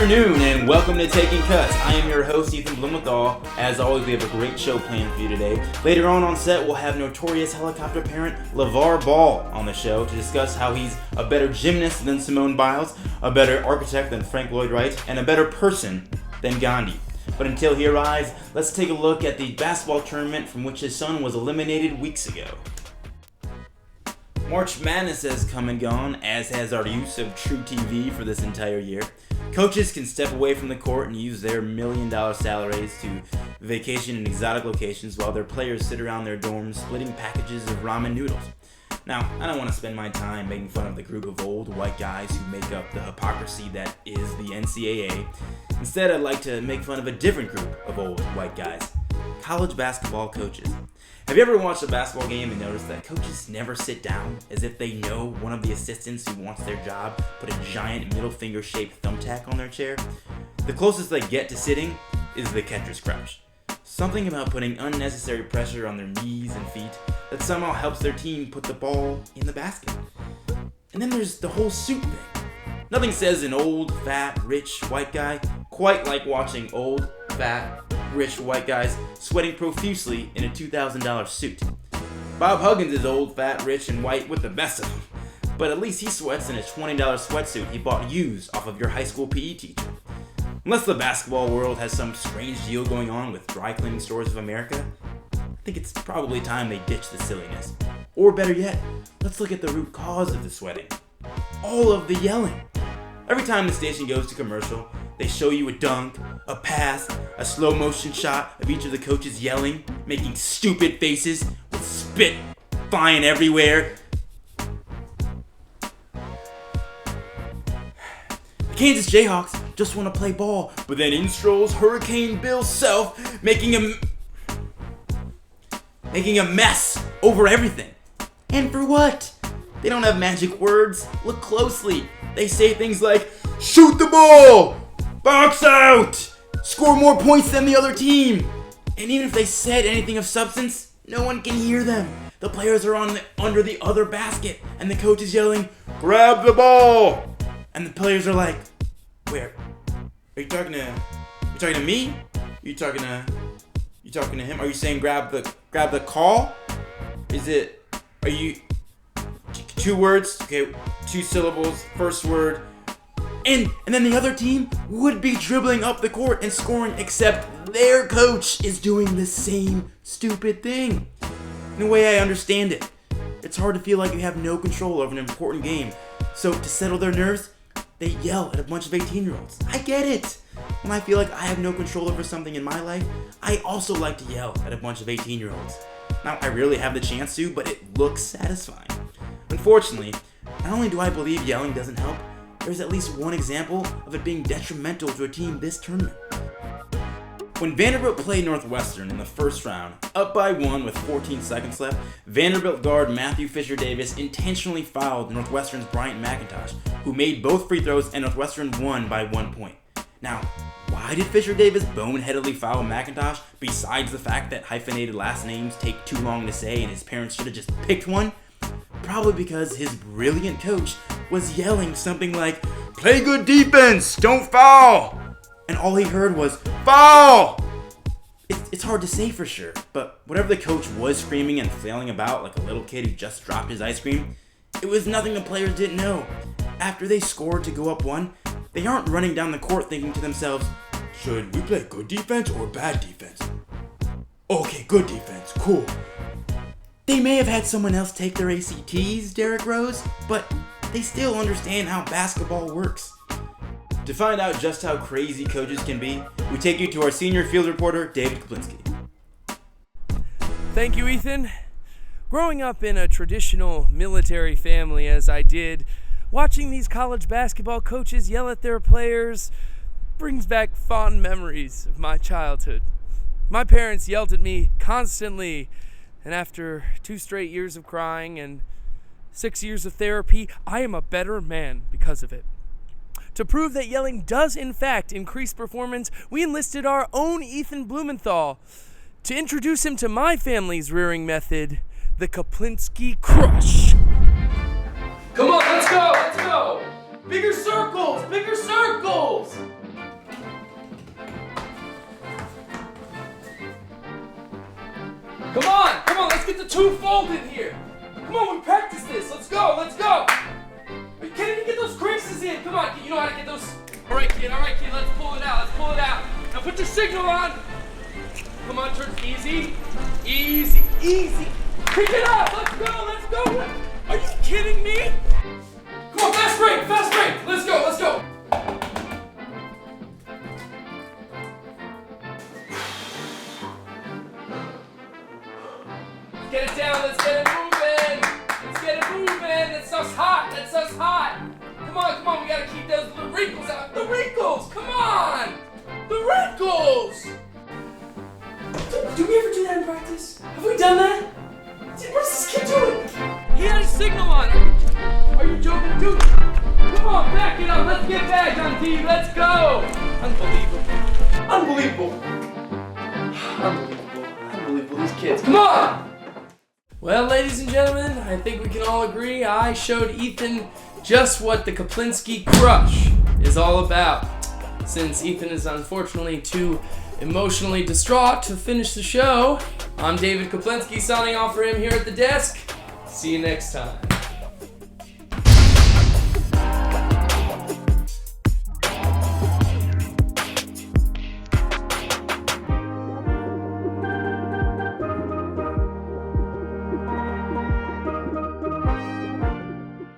afternoon and welcome to Taking Cuts. I am your host, Ethan Blumenthal. As always, we have a great show planned for you today. Later on set, we'll have notorious helicopter parent LeVar Ball on the show to discuss how he's a better gymnast than Simone Biles, a better architect than Frank Lloyd Wright, and a better person than Gandhi. But until he arrives, let's take a look at the basketball tournament from which his son was eliminated weeks ago. March Madness has come and gone, as has our use of True TV for this entire year. Coaches can step away from the court and use their $1 million salaries to vacation in exotic locations while their players sit around their dorms splitting packages of ramen noodles. Now, I don't want to spend my time making fun of the group of old white guys who make up the hypocrisy that is the NCAA. Instead, I'd like to make fun of a different group of old white guys: college basketball coaches. Have you ever watched a basketball game and noticed that coaches never sit down as if they know one of the assistants who wants their job put a giant middle finger shaped thumbtack on their chair? The closest they get to sitting is the catcher's crouch. Something about putting unnecessary pressure on their knees and feet that somehow helps their team put the ball in the basket. And then there's the whole suit thing. Nothing says an old, fat, rich white guy quite like watching old, fat, rich white guys sweating profusely in a $2,000 suit. Bob Huggins is old, fat, rich, and white with the best of them, but at least he sweats in a $20 sweatsuit he bought used off of your high school PE teacher. Unless the basketball world has some strange deal going on with Dry Cleaning Stores of America, I think it's probably time they ditch the silliness. Or better yet, let's look at the root cause of the sweating. All of the yelling. Every time the station goes to commercial, they show you a dunk, a pass, a slow motion shot of each of the coaches yelling, making stupid faces with spit flying everywhere. The Kansas Jayhawks just want to play ball, but then in strolls Hurricane Bill Self making a mess over everything. And for what? They don't have magic words. Look closely. They say things like, shoot the ball, box out, score more points than the other team. And even if they said anything of substance, no one can hear them. The players are under the other basket, and the coach is yelling, grab the ball. And the players are like, where? Are you talking to me? You talking to him? Are you saying grab the call? Are you 2 words? Okay, 2 syllables, first word. And then the other team would be dribbling up the court and scoring, except their coach is doing the same stupid thing. In a way, I understand it. It's hard to feel like you have no control over an important game. So to settle their nerves, they yell at a bunch of 18-year-olds. I get it. When I feel like I have no control over something in my life, I also like to yell at a bunch of 18-year-olds. Now, I rarely have the chance to, but it looks satisfying. Unfortunately, not only do I believe yelling doesn't help, there's at least one example of it being detrimental to a team this tournament. When Vanderbilt played Northwestern in the first round, up by 1 with 14 seconds left, Vanderbilt guard Matthew Fisher-Davis intentionally fouled Northwestern's Bryant McIntosh, who made both free throws and Northwestern won by 1 point. Now, why did Fisher-Davis boneheadedly foul McIntosh, besides the fact that hyphenated last names take too long to say and his parents should have just picked one? Probably because his brilliant coach was yelling something like, play good defense, don't foul! And all he heard was, foul! It's hard to say for sure, but whatever the coach was screaming and flailing about like a little kid who just dropped his ice cream, it was nothing the players didn't know. After they scored to go up 1, they aren't running down the court thinking to themselves, should we play good defense or bad defense? Okay, good defense, cool. They may have had someone else take their ACTs, Derrick Rose, but they still understand how basketball works. To find out just how crazy coaches can be, we take you to our senior field reporter, David Kaplinski. Thank you, Ethan. Growing up in a traditional military family as I did, watching these college basketball coaches yell at their players brings back fond memories of my childhood. My parents yelled at me constantly, and after 2 straight years of crying and 6 years of therapy, I am a better man because of it. To prove that yelling does in fact increase performance, we enlisted our own Ethan Blumenthal to introduce him to my family's rearing method, the Kaplinski Crush. Come on, let's go! Bigger circles! Come on, let's get the two folded here. Come on, we practice this. Let's go. You can't even get those creases in. Come on, you know how to get those. All right, kid, let's pull it out. Now put your signal on. Come on, turn easy. Pick it up, let's go. Are you kidding me? Come on, fast break, let's go. Get it down, let's get it moving. That stuff's hot. Come on, we gotta keep those wrinkles out. The wrinkles, come on. The wrinkles. Do we ever do that in practice? Have we done that? What is this kid doing? He had a signal on. Are you joking, dude? Come on, back it up. Let's get back on TV. Let's go. Unbelievable. These kids. Come on. Well, ladies and gentlemen, I think we can all agree I showed Ethan just what the Kaplinski crush is all about. Since Ethan is unfortunately too emotionally distraught to finish the show, I'm David Kaplinski signing off for him here at the desk. See you next time.